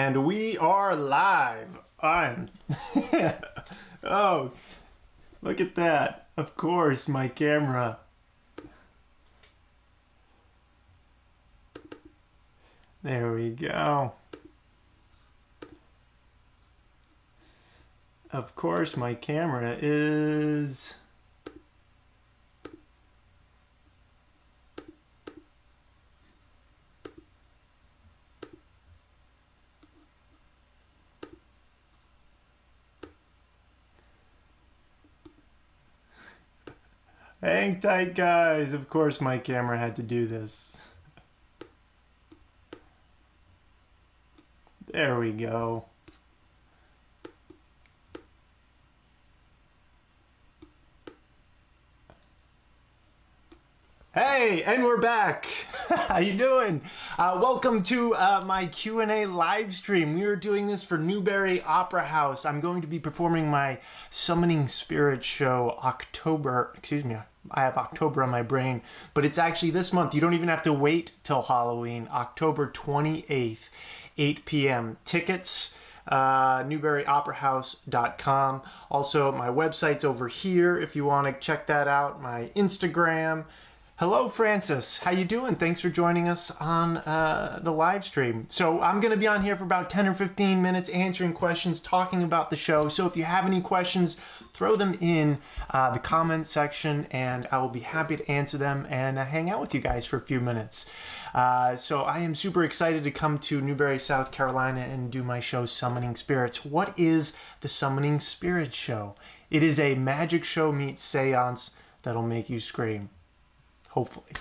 And we are live. I'm oh, look at that. Of course, my camera. There we go. Of course, my camera is... Hang tight, guys. Of course, my camera had to do this. There we go. Hey, and we're back. How you doing? Welcome to my Q&A live stream. We are doing this for Newbury Opera House. I'm going to be performing my Summoning Spirit show I have October on my brain, but it's actually this month. You don't even have to wait till Halloween, October 28th, 8 p.m. Tickets, newburyoperahouse.com. Also, my website's over here if you want to check that out, my Instagram. Hello, Francis. How you doing? Thanks for joining us on the live stream. So I'm going to be on here for about 10 or 15 minutes answering questions, talking about the show. So if you have any questions, throw them in the comment section, and I will be happy to answer them and hang out with you guys for a few minutes. So I am super excited to come to Newbury, South Carolina and do my show, Summoning Spirits. What is the Summoning Spirit show? It is a magic show meets seance that'll make you scream. Hopefully.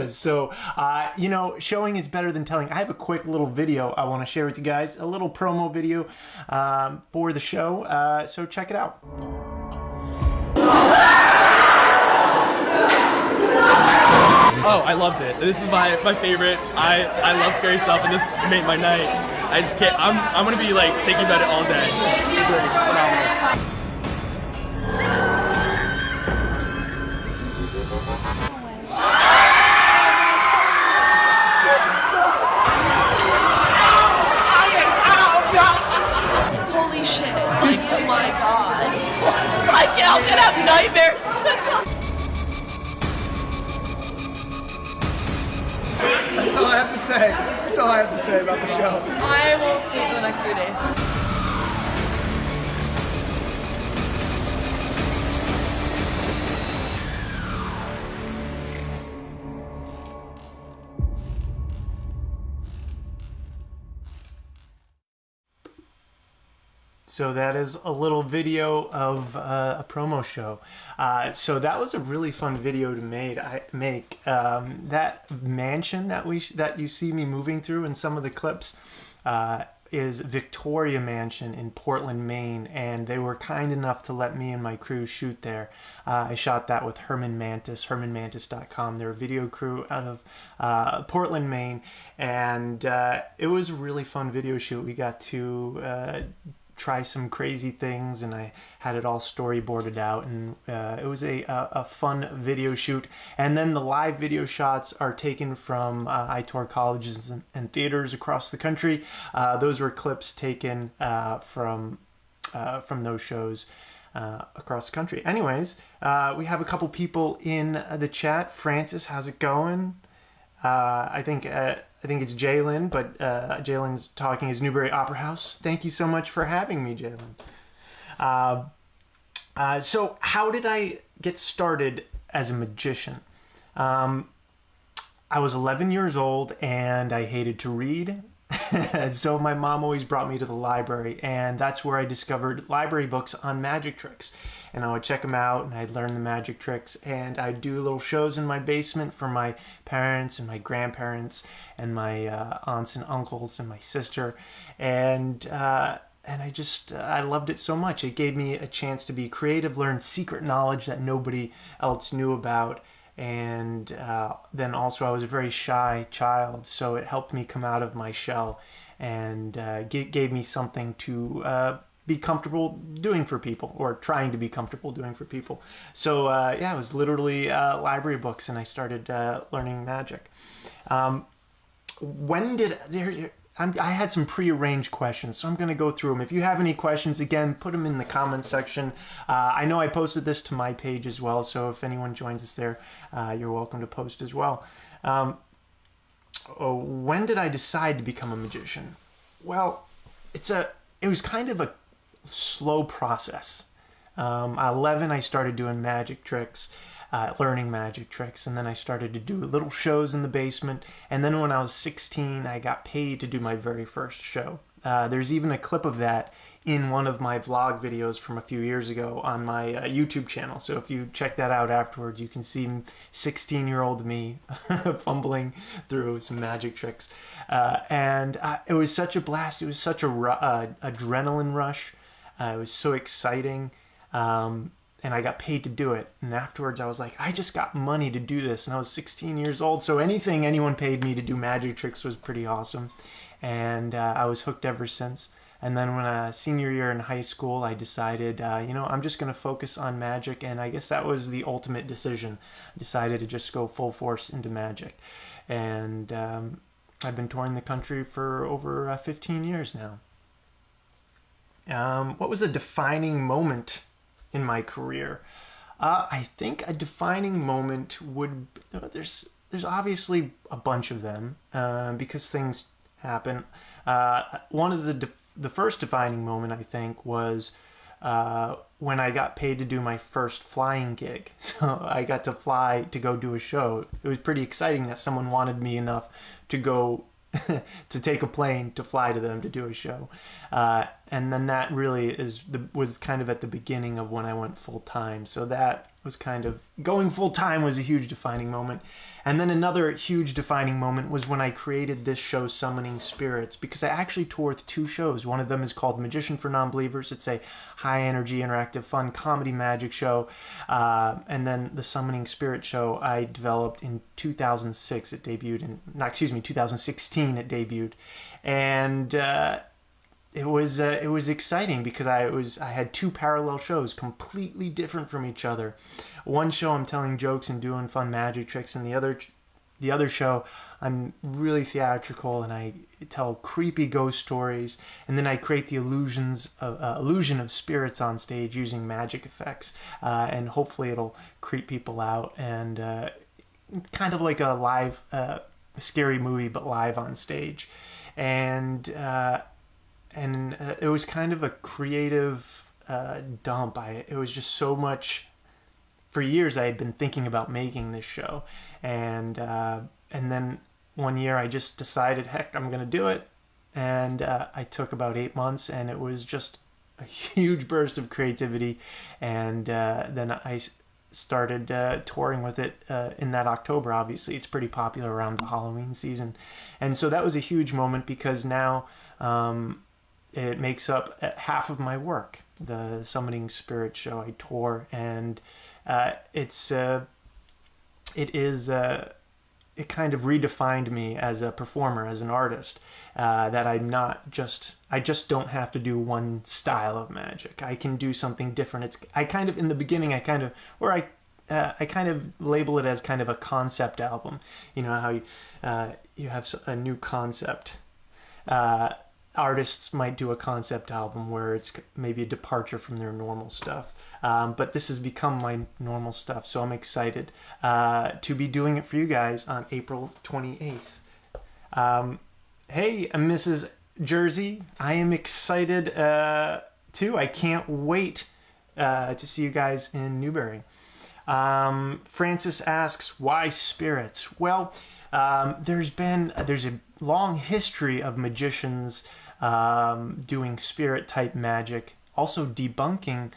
So, you know, showing is better than telling. I have a quick little video I want to share with you guys, a little promo video for the show. So check it out. Oh, I loved it. This is my favorite. I love scary stuff, and this made my night. I just can't. I'm gonna be like thinking about it all day. It's great, phenomenal. Holy shit! Like, oh my god! Like, I'm gonna have nightmares. That's all I have to say. That's all I have to say about the show. I won't sleep for the next 3 days. So that is a little video of a promo show. So that was a really fun video to make. That mansion that you see me moving through in some of the clips is Victoria Mansion in Portland, Maine, and they were kind enough to let me and my crew shoot there. I shot that with Herman Mantis, hermanmantis.com. They're a video crew out of Portland, Maine, and it was a really fun video shoot. We got to try some crazy things, and I had it all storyboarded out, and it was a fun video shoot. And then the live video shots are taken from I tour colleges and theaters across the country. Those were clips taken from those shows across the country. Anyways, we have a couple people in the chat. Francis, how's it going? I think it's Jalen, but Jalen's talking as Newbury Opera House. Thank you so much for having me, Jalen. So how did I get started as a magician? I was 11 years old and I hated to read. So my mom always brought me to the library, and that's where I discovered library books on magic tricks. And I would check them out, and I'd learn the magic tricks, and I'd do little shows in my basement for my parents and my grandparents and my aunts and uncles and my sister. And I loved it so much. It gave me a chance to be creative, learn secret knowledge that nobody else knew about. And then also I was a very shy child, so it helped me come out of my shell and gave me something to be comfortable doing for people, or trying to be comfortable doing for people. So yeah, it was literally library books, and I started learning magic. I had some prearranged questions, so I'm going to go through them. If you have any questions, again, put them in the comments section. I know I posted this to my page as well, so if anyone joins us there, you're welcome to post as well. When did I decide to become a magician? Well, it was kind of a slow process. At 11, I started doing magic tricks, learning magic tricks, and then I started to do little shows in the basement. And then when I was 16, I got paid to do my very first show. There's even a clip of that in one of my vlog videos from a few years ago on my YouTube channel. So if you check that out afterwards, you can see 16-year-old me fumbling through some magic tricks. It was such a blast. It was such a adrenaline rush. It was so exciting. And I got paid to do it. And afterwards I was like, I just got money to do this. And I was 16 years old. So anything anyone paid me to do magic tricks was pretty awesome. And I was hooked ever since. And then when senior year in high school, I decided, I'm just going to focus on magic. And I guess that was the ultimate decision. I decided to just go full force into magic. And I've been touring the country for over 15 years now. What was a defining moment in my career? I think a defining moment would, there's obviously a bunch of them because things happen. One of the first defining moment, I think, was when I got paid to do my first flying gig. So I got to fly to go do a show. It was pretty exciting that someone wanted me enough to go to take a plane to fly to them to do a show. And then that really was kind of at the beginning of when I went full time. So that was kind of, going full time was a huge defining moment. And then another huge defining moment was when I created this show, Summoning Spirits, because I actually tour with 2 shows. One of them is called Magician for Non-Believers. It's a high energy, interactive, fun comedy magic show. And then the Summoning Spirit show I developed in 2006. It debuted 2016 it debuted. And it was exciting because I had 2 parallel shows, completely different from each other. One show I'm telling jokes and doing fun magic tricks, and the other show I'm really theatrical and I tell creepy ghost stories, and then I create the illusion of spirits on stage using magic effects, and hopefully it'll creep people out, and kind of like a live scary movie but live on stage. And it was kind of a creative dump. It was just so much. For years I had been thinking about making this show, and then one year I just decided, heck, I'm gonna do it. And I took about 8 months, and it was just a huge burst of creativity. And then I started touring with it in that October. Obviously it's pretty popular around the Halloween season, and so that was a huge moment because now it makes up half of my work, the Summoning Spirit show. I tour, and it kind of redefined me as a performer, as an artist, that I just don't have to do one style of magic. I can do something different. In the beginning, I kind of label it as kind of a concept album. You know how you have a new concept. Artists might do a concept album where it's maybe a departure from their normal stuff. But this has become my normal stuff, so I'm excited to be doing it for you guys on April 28th. Hey, Mrs. Jersey, I am excited too. I can't wait to see you guys in Newbury. Francis asks, why spirits? Well, there's a long history of magicians doing spirit-type magic, also debunking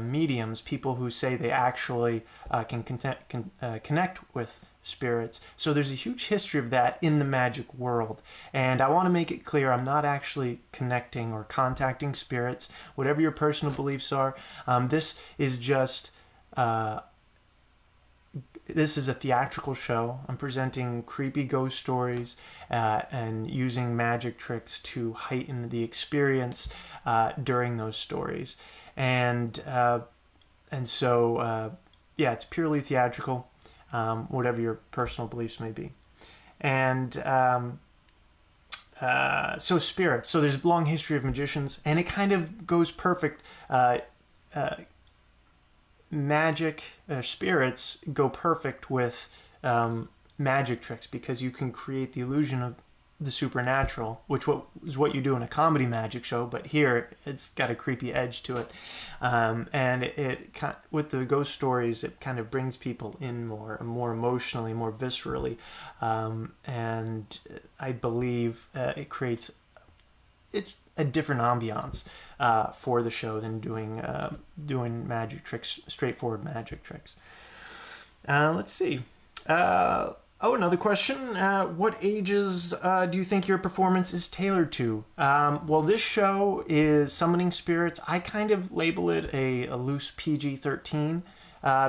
mediums, people who say they actually can connect with spirits. So there's a huge history of that in the magic world. And I want to make it clear, I'm not actually connecting or contacting spirits. Whatever your personal beliefs are, this is just... This is a theatrical show. I'm presenting creepy ghost stories and using magic tricks to heighten the experience during those stories. And so it's purely theatrical, whatever your personal beliefs may be. And So spirits. So there's a long history of magicians, and it kind of goes perfect. Magic spirits go perfect with magic tricks because you can create the illusion of the supernatural, which is what you do in a comedy magic show, but here it's got a creepy edge to it. And it with the ghost stories, it kind of brings people in more emotionally, more viscerally, and I believe it's a different ambiance for the show than doing magic tricks, straightforward magic tricks. Let's see. Another question. What ages do you think your performance is tailored to? Well, this show is Summoning Spirits. I kind of label it a loose PG-13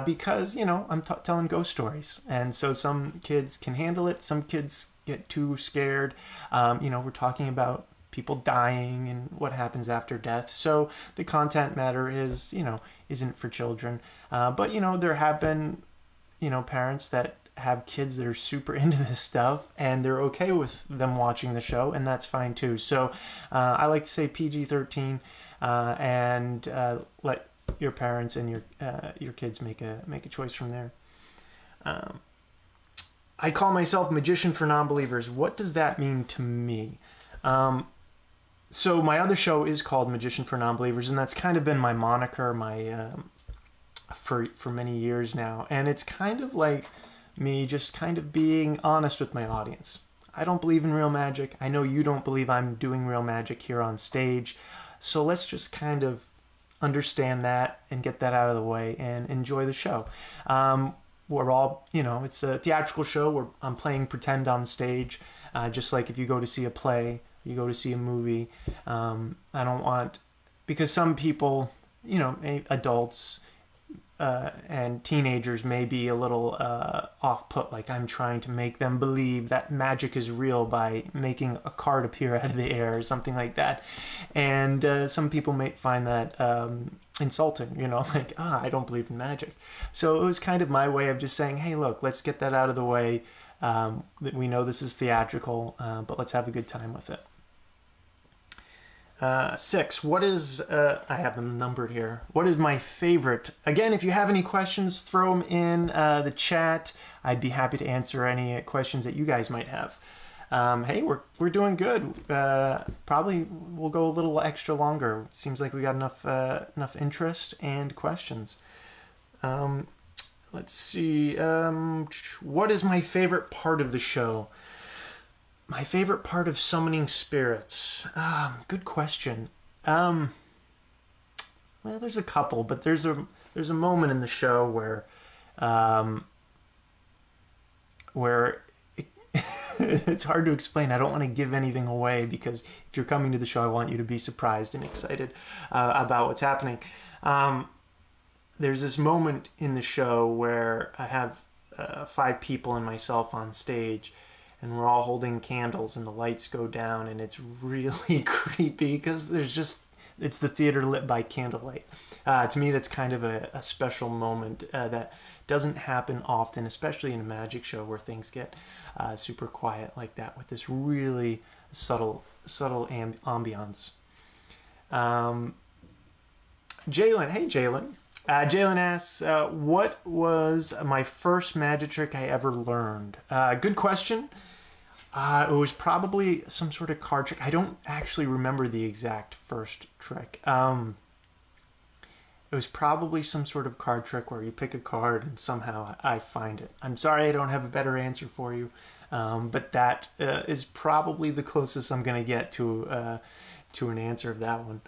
because, I'm telling ghost stories. And so some kids can handle it. Some kids get too scared. We're talking about people dying and what happens after death. So the content matter isn't for children. But, there have been, parents that have kids that are super into this stuff and they're okay with them watching the show, and that's fine too. So I like to say PG-13 and let your parents and your kids make a choice from there. I call myself magician for non-believers. What does that mean to me? So my other show is called Magician for Non-Believers, and that's kind of been my moniker for many years now, and it's kind of like me just kind of being honest with my audience. I don't believe in real magic. I know you don't believe I'm doing real magic here on stage. So let's just kind of understand that and get that out of the way and enjoy the show. We're all, it's a theatrical show where I'm playing pretend on stage, just like if you go to see a play, you go to see a movie. I don't want, because some people, adults, and teenagers may be a little off-put, like I'm trying to make them believe that magic is real by making a card appear out of the air or something like that. And some people may find that insulting, like, I don't believe in magic. So it was kind of my way of just saying, hey, look, let's get that out of the way. We know this is theatrical, but let's have a good time with it. 6. What is, I have them numbered here. What is my favorite? Again, if you have any questions, throw them in the chat. I'd be happy to answer any questions that you guys might have. Hey, we're doing good. Probably we'll go a little extra longer. Seems like we got enough interest and questions. Let's see. What is my favorite part of the show? My favorite part of Summoning Spirits? Good question. Well, there's a couple, but there's a moment in the show where it's hard to explain. I don't want to give anything away because if you're coming to the show, I want you to be surprised and excited about what's happening. There's this moment in the show where I have 5 people and myself on stage, and we're all holding candles and the lights go down, and it's really creepy because it's the theater lit by candlelight. To me, that's kind of a special moment that doesn't happen often, especially in a magic show where things get super quiet like that with this really subtle ambiance. Jalen, hey Jalen. Jalen asks, what was my first magic trick I ever learned? Good question. It was probably some sort of card trick. I don't actually remember the exact first trick. It was probably some sort of card trick where you pick a card and somehow I find it. I'm sorry I don't have a better answer for you, but that is probably the closest I'm going to get to an answer of that one.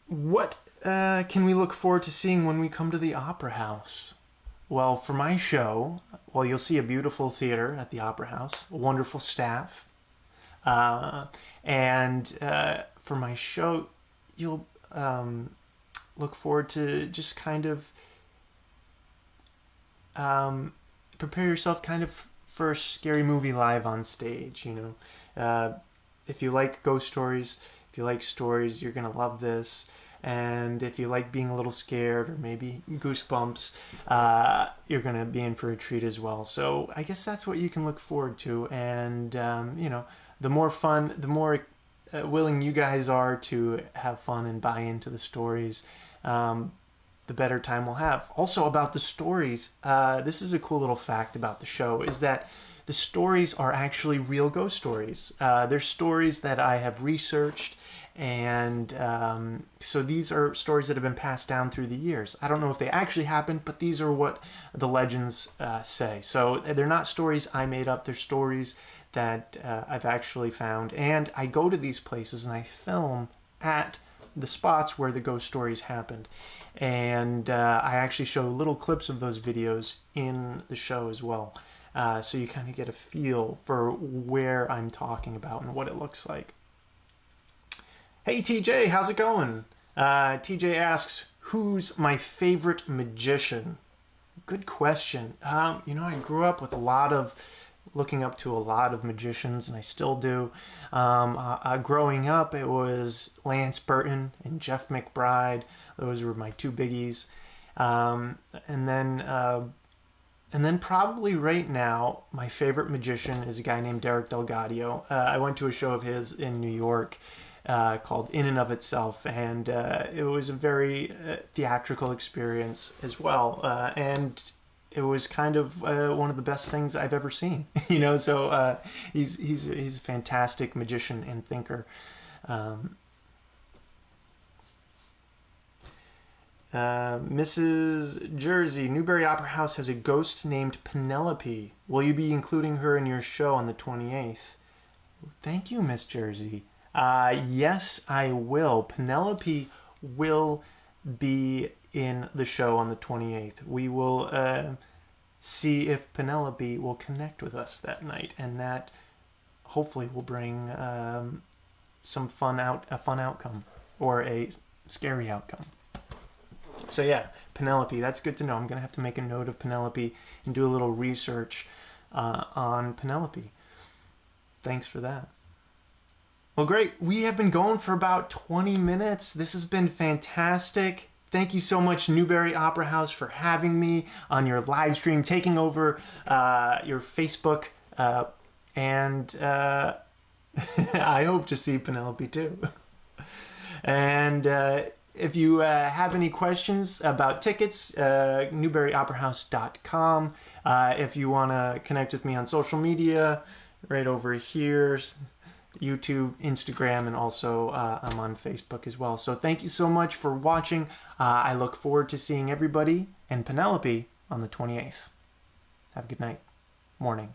What can we look forward to seeing when we come to the Opera House? Well, for my show, you'll see a beautiful theater at the Opera House, a wonderful staff. And for my show, you'll look forward to just kind of prepare yourself kind of for a scary movie live on stage, if you like ghost stories, if you like stories, you're going to love this. And if you like being a little scared or maybe goosebumps, you're going to be in for a treat as well. So I guess that's what you can look forward to. And, the more fun, the more willing you guys are to have fun and buy into the stories, the better time we'll have. Also about the stories, this is a cool little fact about the show, is that the stories are actually real ghost stories. They're stories that I have researched, and so these are stories that have been passed down through the years. I don't know if they actually happened, but these are what the legends say. So they're not stories I made up, they're stories that I've actually found. And I go to these places and I film at the spots where the ghost stories happened. And I actually show little clips of those videos in the show as well. So you kind of get a feel for where I'm talking about and what it looks like. Hey TJ, how's it going? TJ asks, who's my favorite magician? Good question. I grew up with looking up to a lot of magicians, and I still do. Growing up, it was Lance Burton and Jeff McBride. Those were my two biggies. And then probably right now, my favorite magician is a guy named Derek Delgadio. I went to a show of his in New York called In and of Itself, and it was a very theatrical experience as well. And it was kind of one of the best things I've ever seen. So he's a fantastic magician and thinker. Mrs. Jersey, Newbury Opera House has a ghost named Penelope. Will you be including her in your show on the 28th? Thank you, Miss Jersey. Yes, I will. Penelope will be in the show on the 28th. We will see if Penelope will connect with us that night, and that hopefully will bring a fun outcome, or a scary outcome. So yeah, Penelope, that's good to know. I'm going to have to make a note of Penelope and do a little research on Penelope. Thanks for that. Well, great. We have been going for about 20 minutes. This has been fantastic. Thank you so much, Newbury Opera House, for having me on your live stream, taking over your Facebook, and I hope to see Penelope too. And if you have any questions about tickets, newburyoperahouse.com. If you want to connect with me on social media, right over here, YouTube, Instagram, and also I'm on Facebook as well. So thank you so much for watching. I look forward to seeing everybody and Penelope on the 28th. Have a good night, morning.